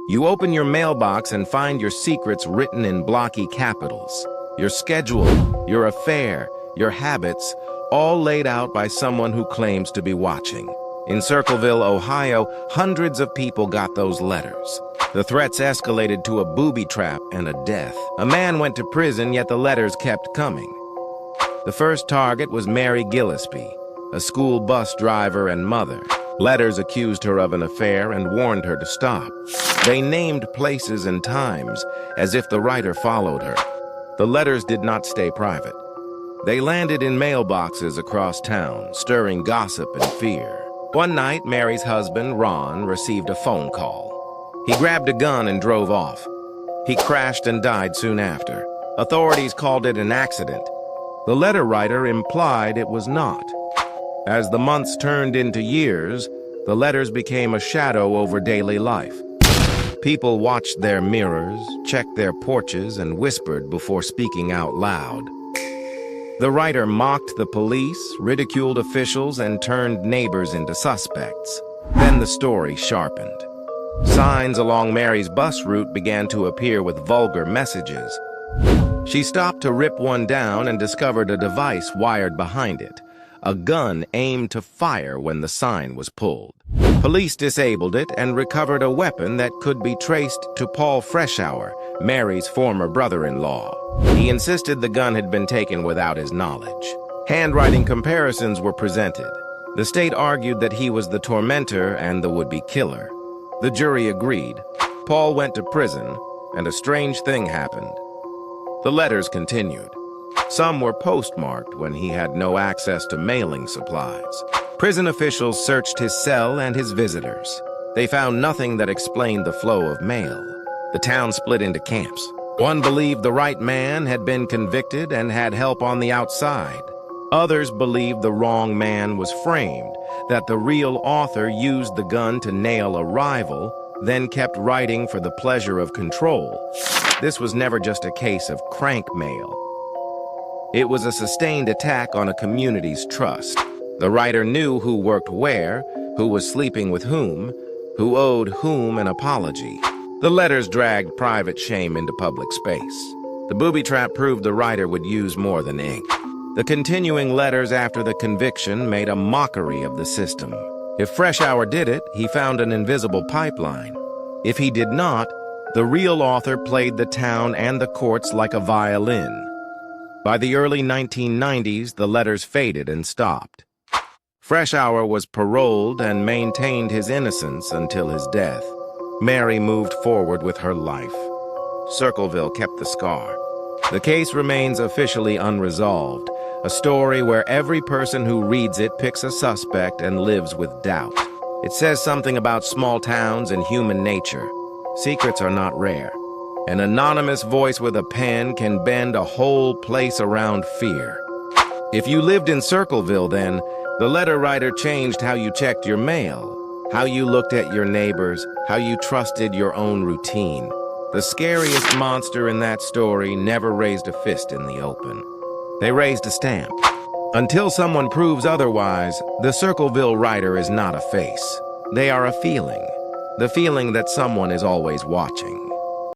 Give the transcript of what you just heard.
You open your mailbox and find your secrets written in blocky capitals. Your schedule, your affair, your habits, all laid out by someone who claims to be watching. In Circleville, Ohio, hundreds of people got those letters. The threats escalated to a booby trap and a death. A man went to prison, yet the letters kept coming. The first target was Mary Gillespie, a school bus driver and mother. Letters accused her of an affair and warned her to stop. They named places and times, as if the writer followed her. The letters did not stay private. They landed in mailboxes across town, stirring gossip and fear. One night, Mary's husband, Ron, received a phone call. He grabbed a gun and drove off. He crashed and died soon after. Authorities called it an accident. The letter writer implied it was not. As the months turned into years, the letters became a shadow over daily life. People watched their mirrors, checked their porches, and whispered before speaking out loud. The writer mocked the police, ridiculed officials, and turned neighbors into suspects. Then the story sharpened. Signs along Mary's bus route began to appear with vulgar messages. She stopped to rip one down and discovered a device wired behind it, a gun aimed to fire when the sign was pulled. Police disabled it and recovered a weapon that could be traced to Paul Freshour, Mary's former brother-in-law. He insisted the gun had been taken without his knowledge. Handwriting comparisons were presented. The state argued that he was the tormentor and the would-be killer. The jury agreed. Paul went to prison, and a strange thing happened. The letters continued. Some were postmarked when he had no access to mailing supplies. Prison officials searched his cell and his visitors. They found nothing that explained the flow of mail. The town split into camps. One believed the right man had been convicted and had help on the outside. Others believed the wrong man was framed, that the real author used the gun to nail a rival, then kept writing for the pleasure of control. This was never just a case of crank mail. It was a sustained attack on a community's trust. The writer knew who worked where, who was sleeping with whom, who owed whom an apology. The letters dragged private shame into public space. The booby trap proved the writer would use more than ink. The continuing letters after the conviction made a mockery of the system. If Freshour did it, he found an invisible pipeline. If he did not, the real author played the town and the courts like a violin. By the early 1990s, the letters faded and stopped. Freshour was paroled and maintained his innocence until his death. Mary moved forward with her life. Circleville kept the scar. The case remains officially unresolved, a story where every person who reads it picks a suspect and lives with doubt. It says something about small towns and human nature. Secrets are not rare. An anonymous voice with a pen can bend a whole place around fear. If you lived in Circleville then, the letter writer changed how you checked your mail, how you looked at your neighbors, how you trusted your own routine. The scariest monster in that story never raised a fist in the open. They raised a stamp. Until someone proves otherwise, the Circleville writer is not a face. They are a feeling. The feeling that someone is always watching.